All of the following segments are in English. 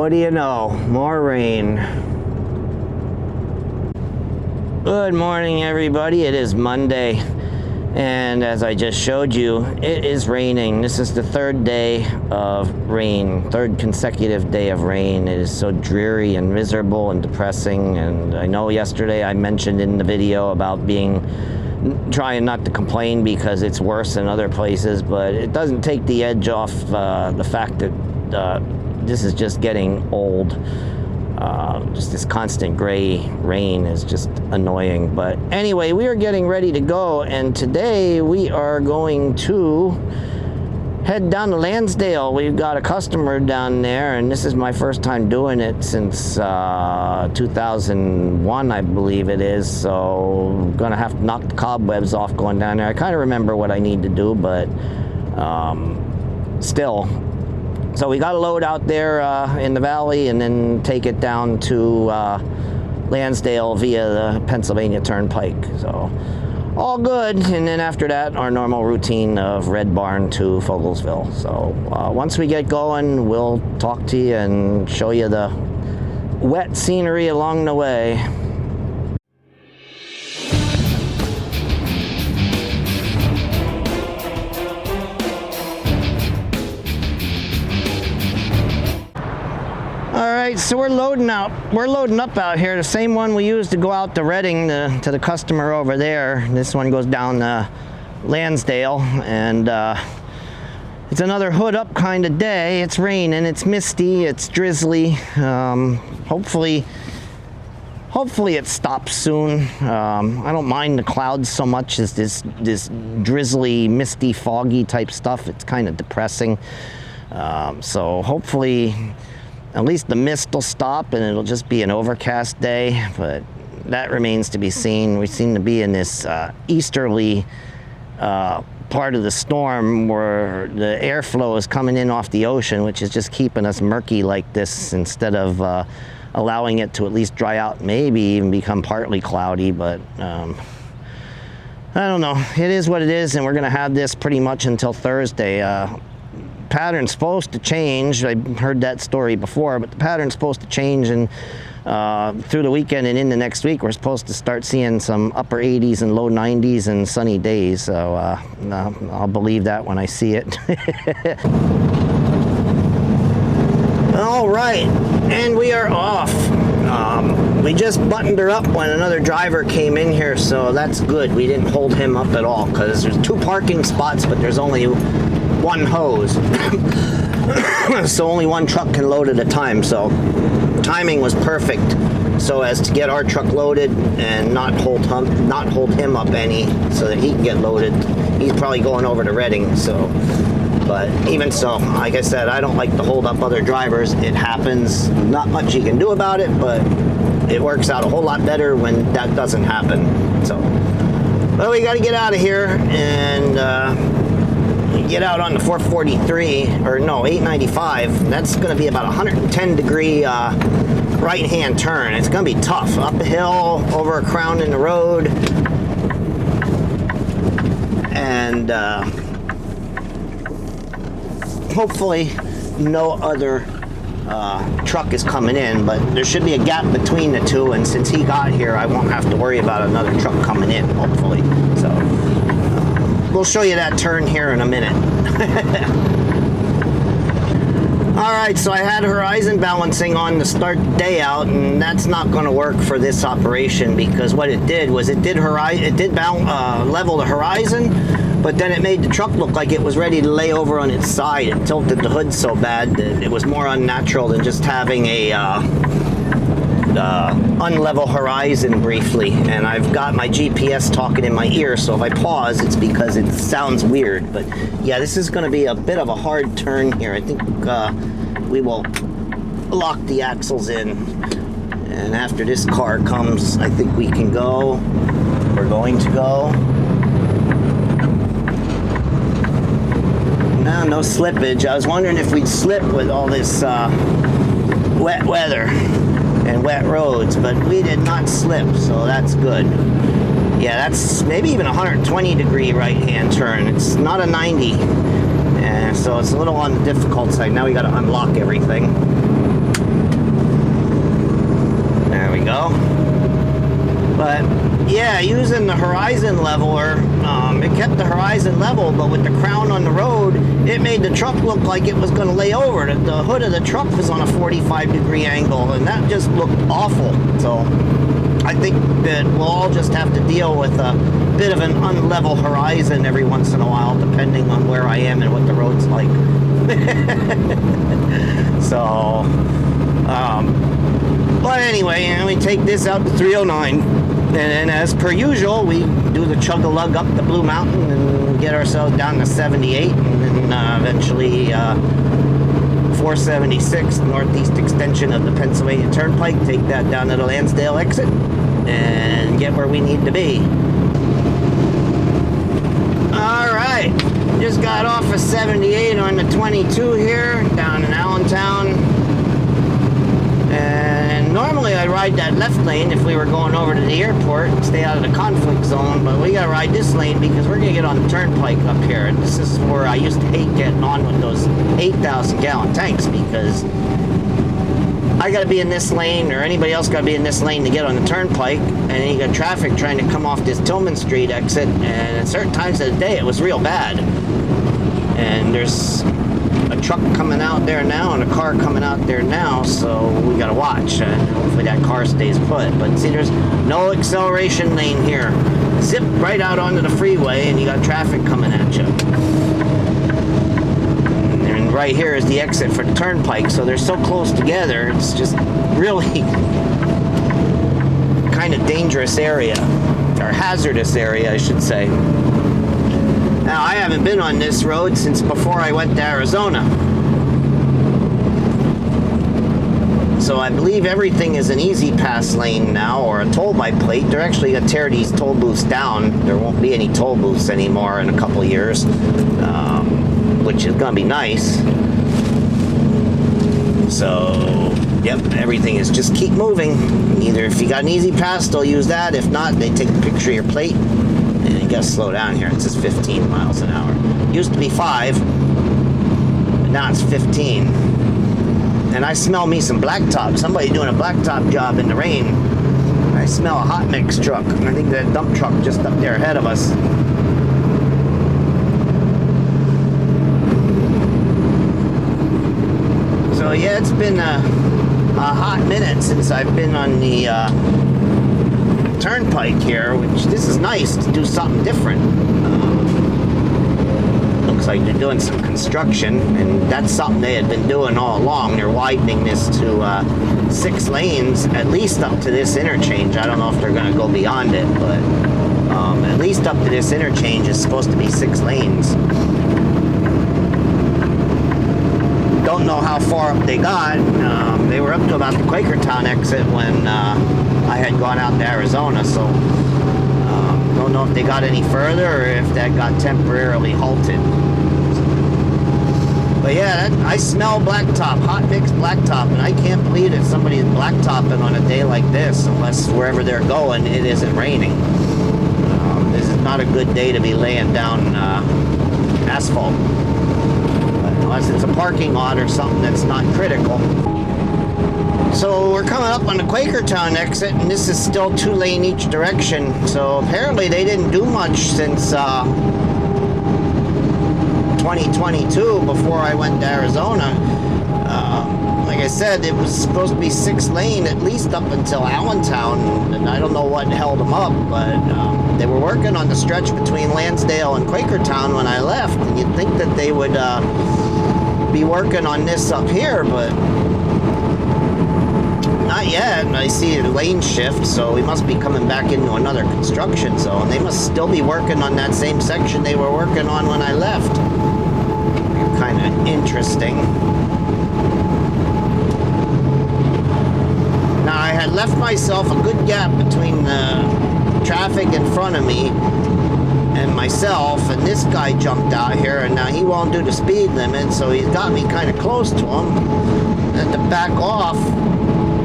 what do you know? More rain. Good morning, everybody. It is Monday, and as I just showed you, it is raining. This is the third day of rain, third consecutive day of rain. It is so dreary and miserable and depressing, and I know yesterday I mentioned in the video about trying not to complain because it's worse in other places, but it doesn't take the edge off the fact that this is just getting old. Just this constant gray rain is just annoying. But anyway, we are getting ready to go, and today we are going to head down to Lansdale. We've got a customer down there, and this is my first time doing it since 2001, I believe it is. So I'm gonna have to knock the cobwebs off going down there. I kind of remember what I need to do, but still. So we got to load out there in the valley and then take it down to Lansdale via the Pennsylvania Turnpike. So all good. And then after that, our normal routine of Red Barn to Fogelsville. So once we get going, we'll talk to you and show you the wet scenery along the way. So we're loading up out here, the same one we used to go out to Reading to the customer over there. This one goes down to Lansdale, and it's another hood up kind of day. It's raining, it's misty, it's drizzly. Hopefully it stops soon. I don't mind the clouds so much as this drizzly, misty, foggy type stuff. It's kind of depressing. So hopefully at least the mist will stop and it'll just be an overcast day, but that remains to be seen. We seem to be in this easterly part of the storm where the airflow is coming in off the ocean, which is just keeping us murky like this instead of allowing it to at least dry out, maybe even become partly cloudy. But I don't know. It is what it is, and we're going to have this pretty much until Thursday. Pattern's supposed to change. I heard that story before, but the pattern's supposed to change, and through the weekend and into next week, we're supposed to start seeing some upper 80s and low 90s and sunny days. So I'll believe that when I see it. All right, and we are off. We just buttoned her up when another driver came in here, so that's good. We didn't hold him up at all because there's 2 parking spots, but there's only 1 hose. So only 1 truck can load at a time. So timing was perfect so as to get our truck loaded and not hold him up any, so that he can get loaded. He's probably going over to Reading. So, but even so, like I said, I don't like to hold up other drivers. It happens. Not much you can do about it, but it works out a whole lot better when that doesn't happen. So, well, we got to get out of here and get out on the 443, or no, 895. That's going to be about 110 degree right-hand turn. It's going to be tough. Up a hill, over a crown in the road, and hopefully no other truck is coming in, but there should be a gap between the 2, and since he got here, I won't have to worry about another truck coming in, hopefully. So we'll show you that turn here in a minute. All right, so I had horizon balancing on to start the day out, and that's not going to work for this operation, because what it did was it did level the horizon, but then it made the truck look like it was ready to lay over on its side. It tilted the hood so bad that it was more unnatural than just having a unlevel horizon briefly. And I've got my GPS talking in my ear, so if I pause, it's because it sounds weird. But yeah, this is going to be a bit of a hard turn here. I think we will lock the axles in, and after this car comes, I think we can go. We're going to go. No slippage. I was wondering if we'd slip with all this wet weather and wet roads, but we did not slip, so that's good. Yeah, that's maybe even 120 degree right-hand turn. It's not a 90, and so it's a little on the difficult side. Now we got to unlock everything. we go. But yeah, using the horizon leveler, it kept the horizon level, but with the crown on the road, it made the truck look like it was going to lay over. The hood of the truck was on a 45-degree angle, and that just looked awful. So I think that we'll all just have to deal with a bit of an unlevel horizon every once in a while, depending on where I am and what the road's like. So, but anyway, we take this out to 309, and then as per usual, we do the chug-a-lug up the Blue Mountain and get ourselves down to 78, and then eventually 476, northeast extension of the Pennsylvania Turnpike, take that down to the Lansdale exit, and get where we need to be. Alright, just got off of 78 on the 22 here, down in Allentown. And normally I ride that left lane if we were going over to the airport and stay out of the conflict zone, but we gotta ride this lane because we're gonna get on the turnpike up here. And this is where I used to hate getting on with those 8,000 gallon tanks, because I gotta be in this lane, or anybody else gotta be in this lane to get on the turnpike, and then you got traffic trying to come off this Tillman Street exit, and at certain times of the day it was real bad. And there's a truck coming out there now and a car coming out there now, so we gotta watch, and hopefully that car stays put. But see, there's no acceleration lane here. Zip right out onto the freeway and you got traffic coming at you. And right here is the exit for the turnpike, so they're so close together, it's just really kind of dangerous area, or hazardous area, I should say. Now, I haven't been on this road since before I went to Arizona. So I believe everything is an easy pass lane now, or a toll by plate. They're actually going to tear these toll booths down. There won't be any toll booths anymore in a couple years, which is going to be nice. So, yep, everything is just keep moving. Either if you got an easy pass, they'll use that. If not, they take a picture of your plate. And you gotta slow down here. It says 15 miles an hour. Used to be 5, but now it's 15. And I smell me some blacktop. Somebody doing a blacktop job in the rain. I smell a hot mix truck. I think that dump truck just up there ahead of us. So yeah, it's been a hot minute since I've been on the turnpike here, which this is nice to do something different. Looks like they're doing some construction, and that's something they had been doing all along. They're widening this to 6 lanes, at least up to this interchange. I don't know if they're going to go beyond it, but at least up to this interchange is supposed to be 6 lanes. Don't know how far up they got. They were up to about the Quakertown exit when I had gone out to Arizona, so don't know if they got any further or if that got temporarily halted. But yeah, I smell blacktop, hot mix blacktop, and I can't believe that somebody's blacktopping on a day like this, unless wherever they're going it isn't raining. This is not a good day to be laying down asphalt, unless it's a parking lot or something that's not critical. So we're coming up on the Quakertown exit, and this is still 2 lane each direction. So apparently they didn't do much since 2022 before I went to Arizona. Like I said, it was supposed to be 6 lane at least up until Allentown, and I don't know what held them up, but they were working on the stretch between Lansdale and Quakertown when I left, and you'd think that they would be working on this up here, but not yet. I see a lane shift, so we must be coming back into another construction zone. They must still be working on that same section they were working on when I left. Kind of interesting. Now, I had left myself a good gap between the traffic in front of me and myself, and this guy jumped out here, and now he won't do the speed limit, so he's got me kind of close to him. And to back off,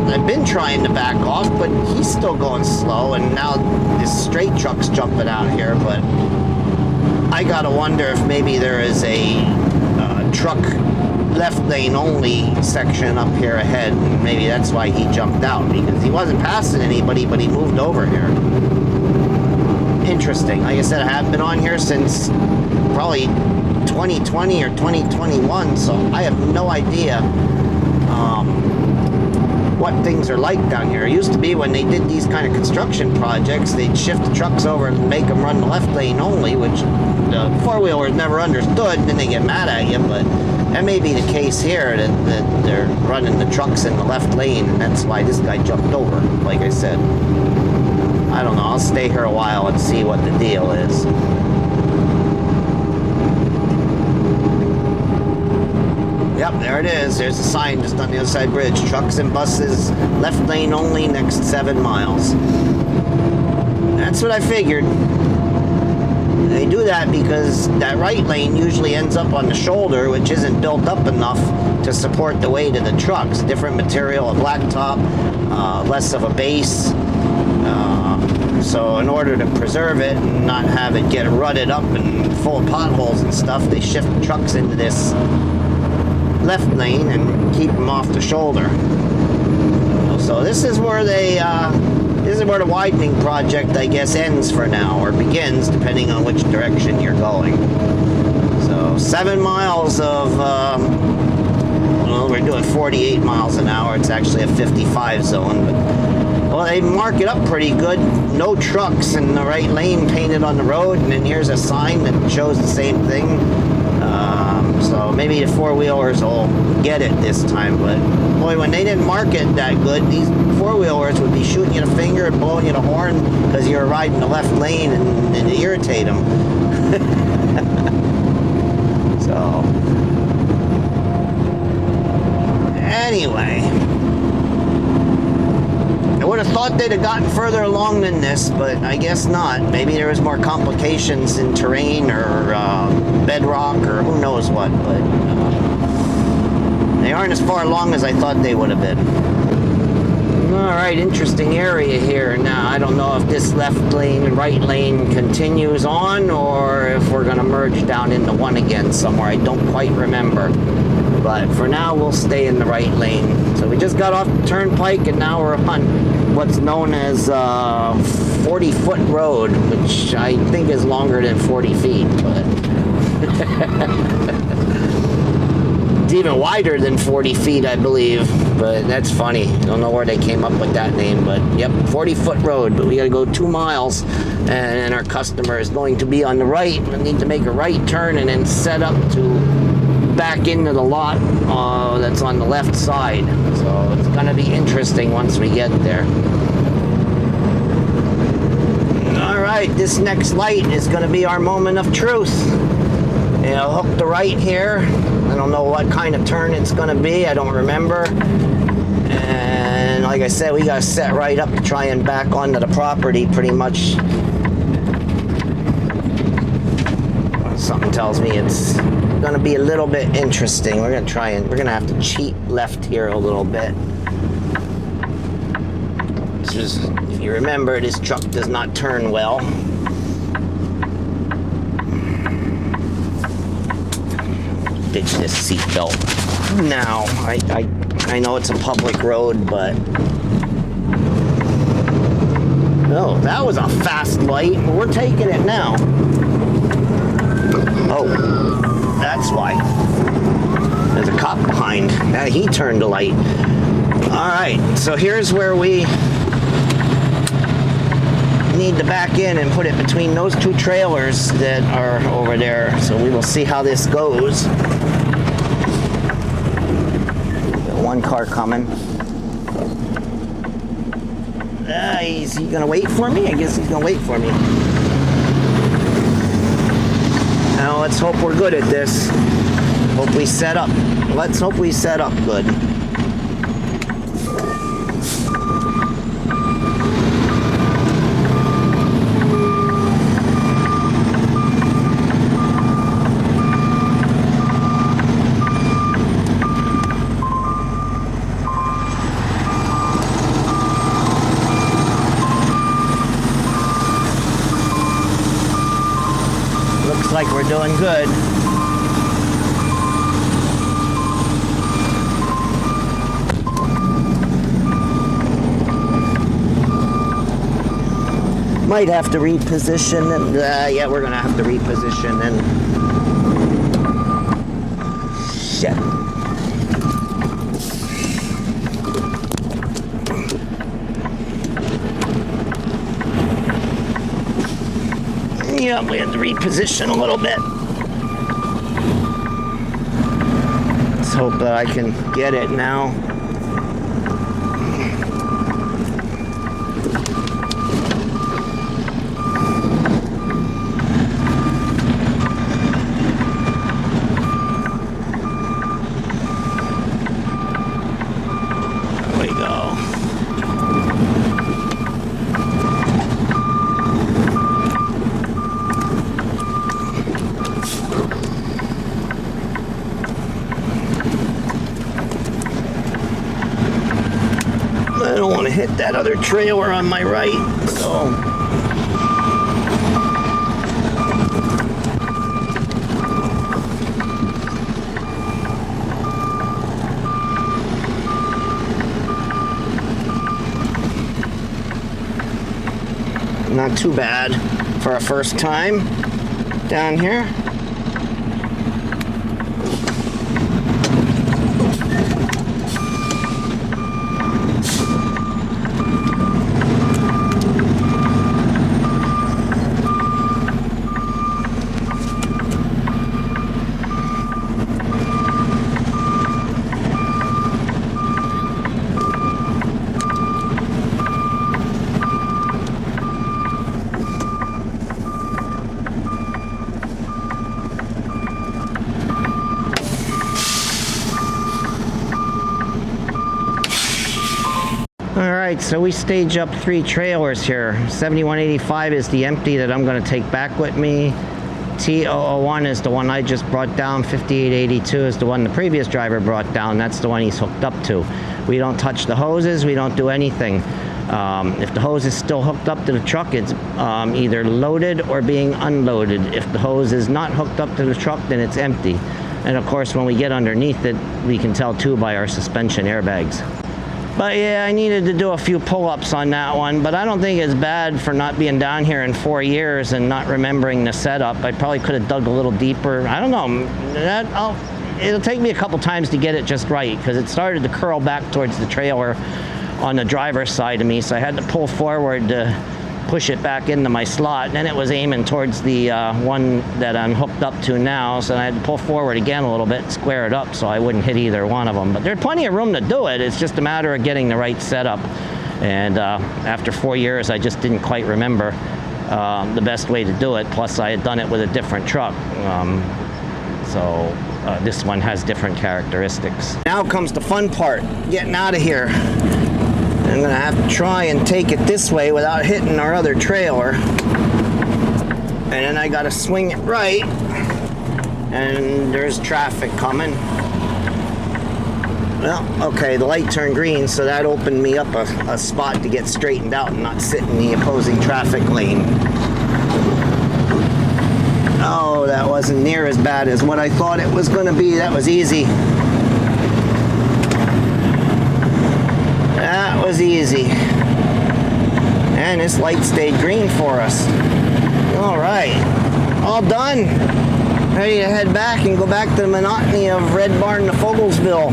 I've been trying to back off, but he's still going slow, and now this straight truck's jumping out here. But I gotta wonder if maybe there is a truck left lane only section up here ahead. Maybe that's why he jumped out, because he wasn't passing anybody, but he moved over here. Interesting. Like I said, I haven't been on here since probably 2020 or 2021, so I have no idea what things are like down here. It used to be when they did these kind of construction projects, they'd shift the trucks over and make them run the left lane only, which the four-wheelers never understood, and then they get mad at you. But that may be the case here, that they're running the trucks in the left lane, and that's why this guy jumped over, like I said. I don't know, I'll stay here a while and see what the deal is. Yep, there it is. There's a sign just on the other side bridge. Trucks and buses, left lane only, next 7 miles. That's what I figured. They do that because that right lane usually ends up on the shoulder, which isn't built up enough to support the weight of the trucks. Different material, a blacktop, less of a base. So in order to preserve it and not have it get rutted up and full of potholes and stuff, they shift the trucks into this left lane and keep them off the shoulder. So this is where this is where the widening project, I guess, ends for now, or begins, depending on which direction you're going. So 7 miles of, well, we're doing 48 miles an hour. It's actually a 55 zone, but well, they mark it up pretty good. No trucks in the right lane painted on the road, and then here's a sign that shows the same thing. So maybe the four-wheelers will get it this time, but boy, when they didn't mark it that good, these four-wheelers would be shooting you the finger and blowing you the horn because you were riding the left lane and to irritate them. So, anyway, I would have thought they'd have gotten further along than this, but I guess not. Maybe there was more complications in terrain or bedrock or who knows what, but they aren't as far along as I thought they would have been. Alright, interesting area here. Now, I don't know if this left lane and right lane continues on or if we're going to merge down into one again somewhere. I don't quite remember. But for now, we'll stay in the right lane. So we just got off the turnpike, and now we're on what's known as 40-foot road, which I think is longer than 40 feet. But it's even wider than 40 feet, I believe. But that's funny. I don't know where they came up with that name. But yep, 40-foot road. But we got to go 2 miles, and our customer is going to be on the right. We need to make a right turn and then set up to back into the lot that's on the left side. So it's going to be interesting once we get there. Alright, this next light is going to be our moment of truth. You know, hook the right here. I don't know what kind of turn it's going to be. I don't remember. And like I said, we got to set right up to try and back onto the property pretty much. Something tells me it's going to be a little bit interesting. We're going to have to cheat left here a little bit. Just, if you remember, this truck does not turn well. Ditch this seatbelt. Now, I know it's a public road, but no, that was a fast light. We're taking it now. Oh, that's why. There's a cop behind. Now he turned the light. Alright, so here's where we need to back in and put it between those 2 trailers that are over there. So we will see how this goes. Got 1 car coming. Is he gonna wait for me? I guess he's gonna wait for me. Now let's hope we're good at this. Hope we set up. Let's hope we set up good. Like we're doing good. Might have to reposition, and yeah, we're gonna have to reposition and shit. Yeah, we have to reposition a little bit. Let's hope that I can get it now. I don't want to hit that other trailer on my right, so not too bad for a first time down here. Alright, so we stage up 3 trailers here. 7185 is the empty that I'm going to take back with me. T001 is the one I just brought down. 5882 is the one the previous driver brought down. That's the one he's hooked up to. We don't touch the hoses, we don't do anything. If the hose is still hooked up to the truck, it's either loaded or being unloaded. If the hose is not hooked up to the truck, then it's empty. And of course, when we get underneath it, we can tell too by our suspension airbags. But yeah, I needed to do a few pull-ups on that one, but I don't think it's bad for not being down here in 4 years and not remembering the setup. I probably could have dug a little deeper. I don't know. It'll take me a couple times to get it just right, because it started to curl back towards the trailer on the driver's side of me, so I had to pull forward to push it back into my slot. And then it was aiming towards the one that I'm hooked up to now, so I had to pull forward again a little bit and square it up so I wouldn't hit either one of them. But there's plenty of room to do it. It's just a matter of getting the right setup. And after 4 years, I just didn't quite remember the best way to do it. Plus, I had done it with a different truck. So this one has different characteristics. Now comes the fun part, getting out of here. I'm gonna have to try and take it this way without hitting our other trailer. And then I gotta swing it right. And there's traffic coming. Well, okay, the light turned green, so that opened me up a spot to get straightened out and not sit in the opposing traffic lane. Oh, that wasn't near as bad as what I thought it was gonna be. That was easy. That was easy. And this light stayed green for us. All right, all done. Ready to head back and go back to the monotony of Red Barn to Fogelsville.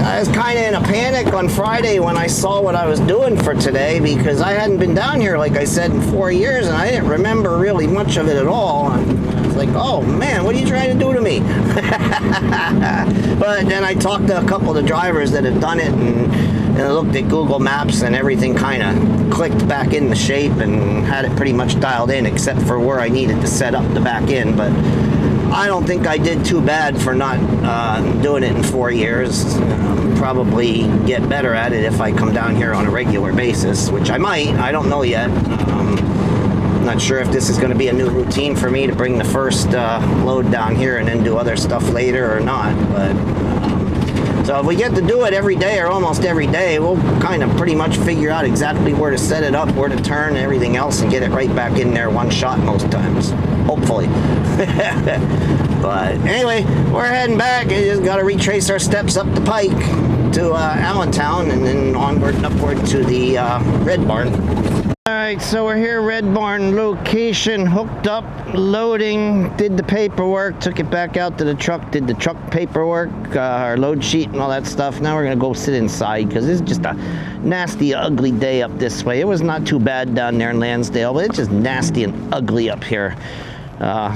I was kind of in a panic on Friday when I saw what I was doing for today, because I hadn't been down here, like I said, in 4 years, and I didn't remember really much of it at all. And I was like, oh man, what are you trying to do to me? But then I talked to a couple of the drivers that had done it, and I looked at Google Maps, and everything kind of clicked back into shape and had it pretty much dialed in, except for where I needed to set up the back end. But I don't think I did too bad for not doing it in 4 years. Probably get better at it if I come down here on a regular basis, which I might. I don't know yet. I'm not sure if this is going to be a new routine for me to bring the first load down here and then do other stuff later or not. But so if we get to do it every day or almost every day, we'll kind of pretty much figure out exactly where to set it up, where to turn, and everything else, and get it right back in there one shot most times. Hopefully. But anyway, we're heading back. I just got to retrace our steps up the pike to Allentown and then onward and upward to the Red Barn. Alright, so we're here, Red Barn location, hooked up, loading, did the paperwork, took it back out to the truck, did the truck paperwork, our load sheet and all that stuff. Now we're going to go sit inside because this is just a nasty, ugly day up this way. It was not too bad down there in Lansdale, but it's just nasty and ugly up here.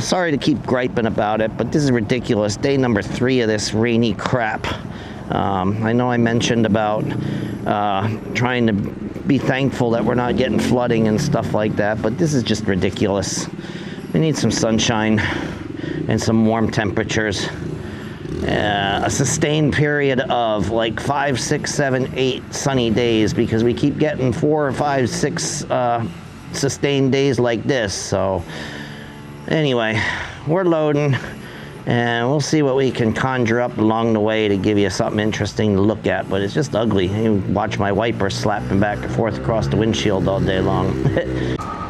Sorry to keep griping about it, but this is ridiculous. Day number 3 of this rainy crap. I know I mentioned about trying to be thankful that we're not getting flooding and stuff like that, but this is just ridiculous. We need some sunshine and some warm temperatures. A sustained period of like 5, 6, 7, 8 sunny days, because we keep getting 4, 5, 6 sustained days like this. So anyway, we're loading. And we'll see what we can conjure up along the way to give you something interesting to look at. But it's just ugly. You watch my wiper slapping back and forth across the windshield all day long.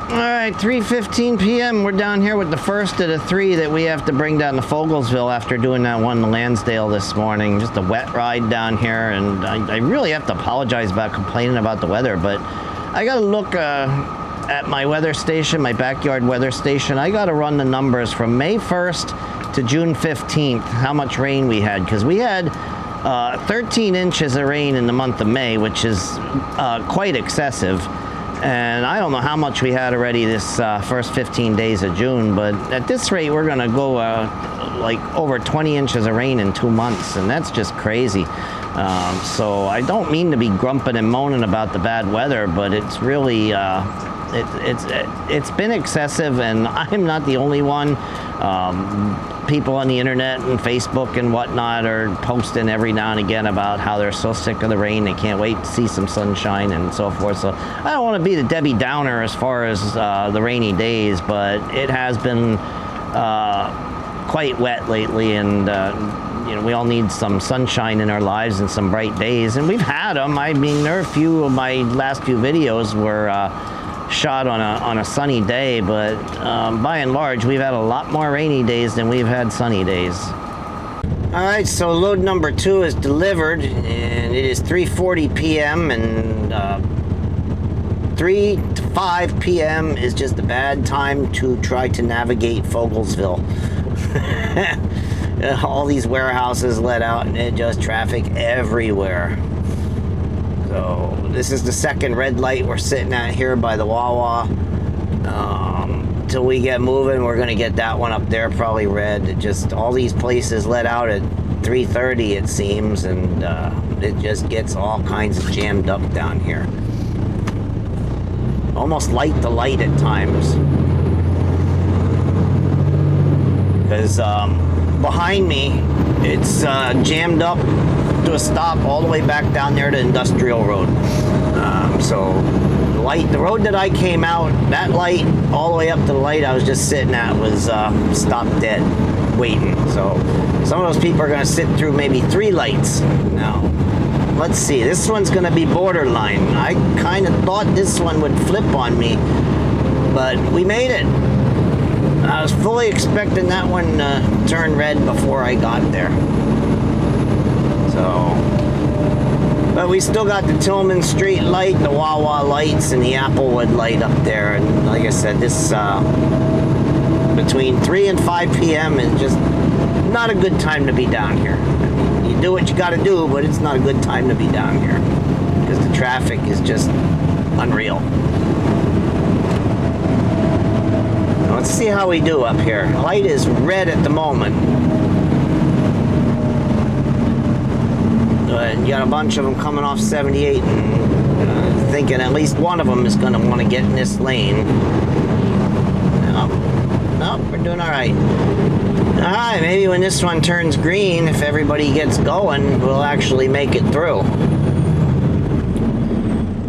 Alright, 3:15 p.m. We're down here with the first of the 3 that we have to bring down to Fogelsville after doing that one in Lansdale this morning. Just a wet ride down here. And I really have to apologize about complaining about the weather. But I got to look at my weather station, my backyard weather station. I got to run the numbers from May 1st to June 15th, how much rain we had, because we had 13 inches of rain in the month of May, which is quite excessive, and I don't know how much we had already this first 15 days of June, but at this rate we're gonna go like over 20 inches of rain in 2 months, and that's just crazy. So I don't mean to be grumping and moaning about the bad weather, but it's really it's been excessive, and I'm not the only one. People on the internet and Facebook and whatnot are posting every now and again about how they're so sick of the rain, they can't wait to see some sunshine and so forth. So I don't want to be the Debbie Downer as far as the rainy days, but it has been quite wet lately, and you know, we all need some sunshine in our lives and some bright days, and we've had them. I mean, there are a few of my last few videos were shot on a sunny day, but by and large we've had a lot more rainy days than we've had sunny days. All right, so load number 2 is delivered, and it is 3:40 p.m. and 3 to 5 p.m. is just a bad time to try to navigate Fogelsville. All these warehouses let out, and it just traffic everywhere. So this is the second red light we're sitting at here by the Wawa. Till we get moving, we're gonna get that one up there, probably red. It just, all these places let out at 3:30 it seems, and it just gets all kinds of jammed up down here. Almost light to light at times. Because behind me, it's jammed up to a stop all the way back down there to Industrial Road. So the road that I came out, that light all the way up to the light I was just sitting at was stopped dead, waiting. So some of those people are going to sit through maybe 3 lights now. Let's see, this one's going to be borderline. I kind of thought this one would flip on me, but we made it. I was fully expecting that one to turn red before I got there. So, but we still got the Tillman Street light, the Wawa lights, and the Applewood light up there. And like I said, this between 3 and 5 p.m. is just not a good time to be down here. I mean, you do what you got to do, but it's not a good time to be down here because the traffic is just unreal. Now, let's see how we do up here. Light is red at the moment. And you got a bunch of them coming off 78 and thinking at least one of them is going to want to get in this lane. Nope, we're doing all right. All right, maybe when this one turns green, if everybody gets going, we'll actually make it through.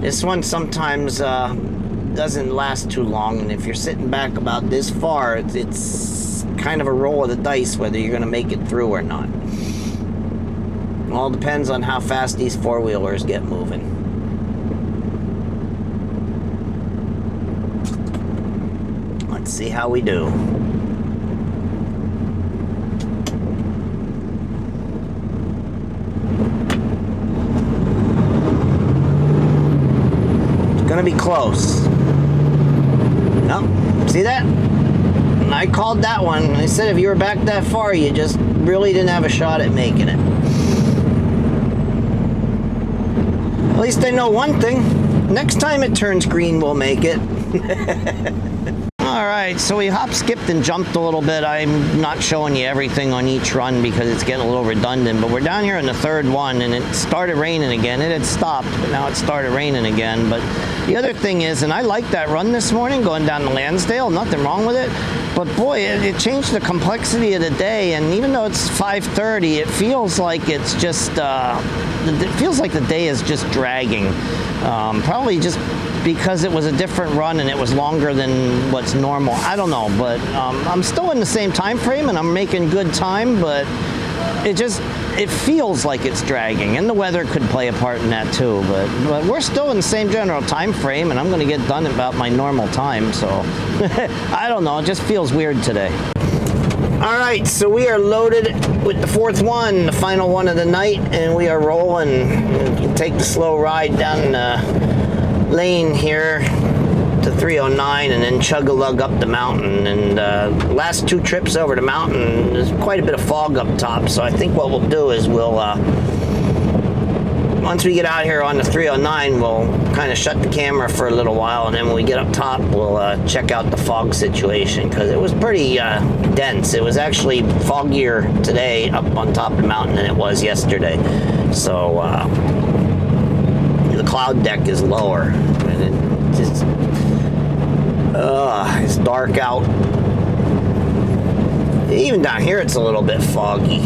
This one sometimes doesn't last too long, and if you're sitting back about this far, it's kind of a roll of the dice whether you're going to make it through or not. All depends on how fast these four-wheelers get moving. Let's see how we do. be close. Nope. See that? And I called that one. I said if you were back that far, you just really didn't have a shot at making it. At least I know one thing. Next time it turns green, we'll make it. Alright, so we hop, skipped, and jumped a little bit. I'm not showing you everything on each run because it's getting a little redundant, but we're down here in the third one, and it started raining again. It had stopped, but now it started raining again. But the other thing is, and I liked that run this morning, going down to Lansdale, nothing wrong with it, but boy, it changed the complexity of the day, and even though it's 5:30, it feels like it's just, it feels like the day is just dragging. Probably just because it was a different run and it was longer than what's normal. I don't know, but I'm still in the same time frame and I'm making good time, but it feels like it's dragging, and the weather could play a part in that too, but we're still in the same general time frame, and I'm going to get done about my normal time, so I don't know, it just feels weird today. All right, so we are loaded with the fourth one, the final one of the night, and we are rolling. You take the slow ride down the lane here to 309 and then chug-a-lug up the mountain. And last two trips over the mountain, there's quite a bit of fog up top, so I think what we'll do is we'll, once we get out here on the 309, we'll kind of shut the camera for a little while, and then when we get up top, we'll check out the fog situation, because it was pretty dense. It was actually foggier today up on top of the mountain than it was yesterday. So the cloud deck is lower, and it just it's dark out. Even down here it's a little bit foggy.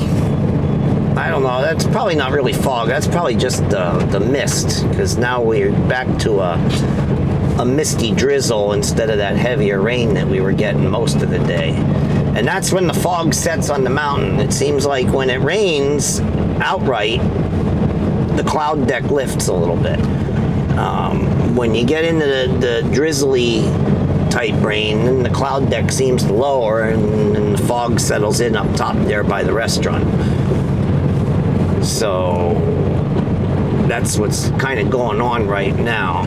I don't know, that's probably not really fog, that's probably just the mist, because now we're back to a misty drizzle instead of that heavier rain that we were getting most of the day. And that's when the fog sets on the mountain. It seems like when it rains outright, the cloud deck lifts a little bit. When you get into the drizzly type rain, then the cloud deck seems to lower, and the fog settles in up top there by the restaurant. So that's what's kind of going on right now.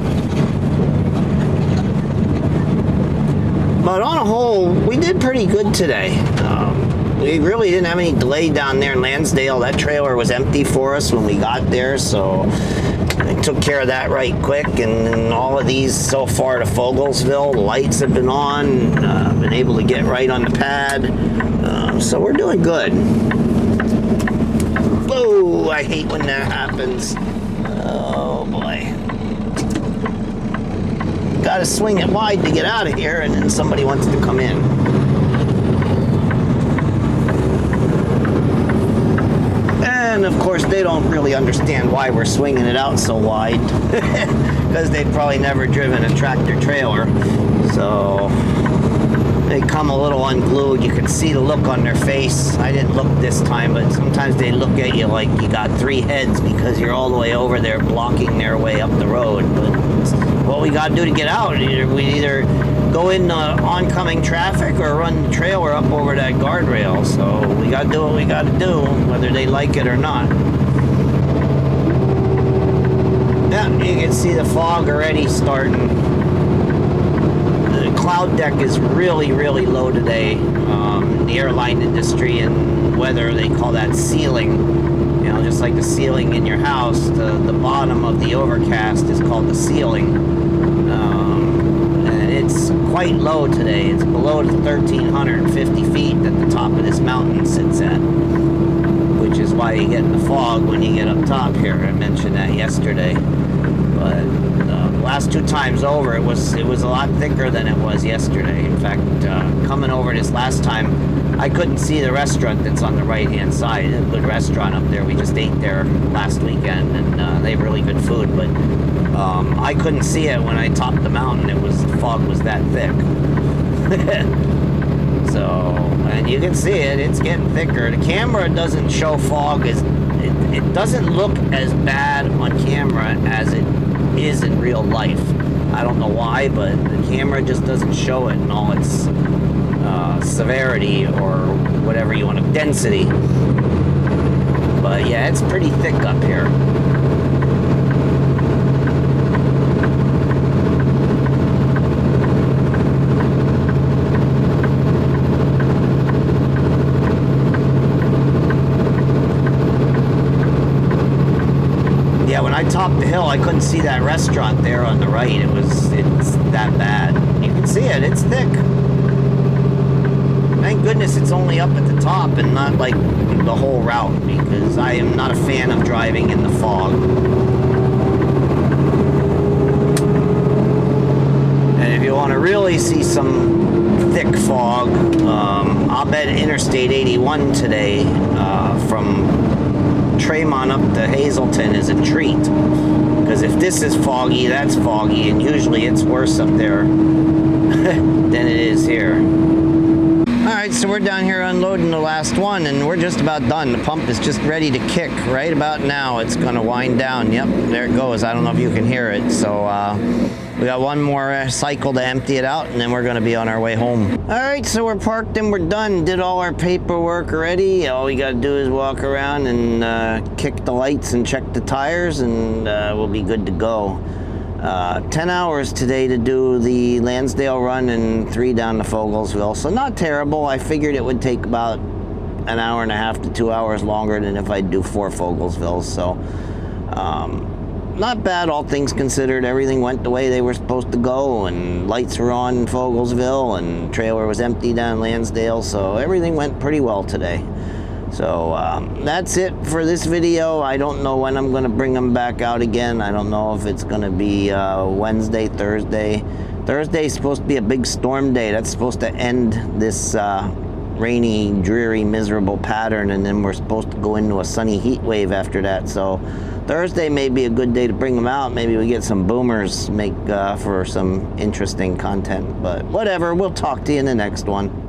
But on a whole, we did pretty good today. We really didn't have any delay down there in Lansdale. That trailer was empty for us when we got there, so I took care of that right quick. And all of these so far to Fogelsville, the lights have been on, been able to get right on the pad. So we're doing good. Whoa, I hate when that happens. Oh boy. Gotta swing it wide to get out of here, and then somebody wants to come in. And of course, they don't really understand why we're swinging it out so wide, because they've probably never driven a tractor trailer. So they come a little unglued. You can see the look on their face. I didn't look this time, but sometimes they look at you like you got three heads because you're all the way over there blocking their way up the road. But what we got to do to get out, we either go in oncoming traffic or run the trailer up over that guardrail. So we got to do what we got to do, whether they like it or not. Yeah, you can see the fog already starting. The cloud deck is really, really low today. The airline industry and weather, they call that ceiling. You know, just like the ceiling in your house, the bottom of the overcast is called the ceiling. And it's quite low today. It's below the 1,350 feet that the top of this mountain sits at, which is why you get in the fog when you get up top here. I mentioned that yesterday. But the last two times over, it was a lot thicker than it was yesterday. In fact, coming over this last time, I couldn't see the restaurant that's on the right-hand side. A good restaurant up there. We just ate there last weekend, and they have really good food. But I couldn't see it when I topped the mountain. The fog was that thick. So, and you can see it. It's getting thicker. The camera doesn't show fog as it doesn't look as bad on camera as it is in real life. I don't know why, but the camera just doesn't show it in all its severity or whatever you want to, density. But yeah, it's pretty thick up here. I topped the hill, I couldn't see that restaurant there on the right. It's that bad. You can see it, it's thick. Thank goodness it's only up at the top and not like the whole route, because I am not a fan of driving in the fog. And if you want to really see some thick fog, I'll bet Interstate 81 today from Tremont up to Hazleton is a treat. Because if this is foggy, that's foggy, and usually it's worse up there than it is here. Alright, so we're down here unloading the last one, and we're just about done. The pump is just ready to kick. Right about now, it's going to wind down. Yep, there it goes. I don't know if you can hear it. So we got one more cycle to empty it out, and then we're going to be on our way home. Alright, so we're parked and we're done. Did all our paperwork already. All we got to do is walk around and kick the lights and check the tires, and we'll be good to go. 10 hours today to do the Lansdale run and 3 down to Fogelsville. So not terrible. I figured it would take about an hour and a half to 2 hours longer than if I'd do 4 Fogelsvilles. So not bad, all things considered. Everything went the way they were supposed to go, and lights were on in Fogelsville, and trailer was empty down Lansdale. So everything went pretty well today. So that's it for this video. I don't know when I'm going to bring them back out again. I don't know if it's going to be Wednesday, Thursday. Thursday's supposed to be a big storm day. That's supposed to end this rainy, dreary, miserable pattern, and then we're supposed to go into a sunny heat wave after that. So Thursday may be a good day to bring them out. Maybe we get some boomers, make for some interesting content. But whatever, we'll talk to you in the next one.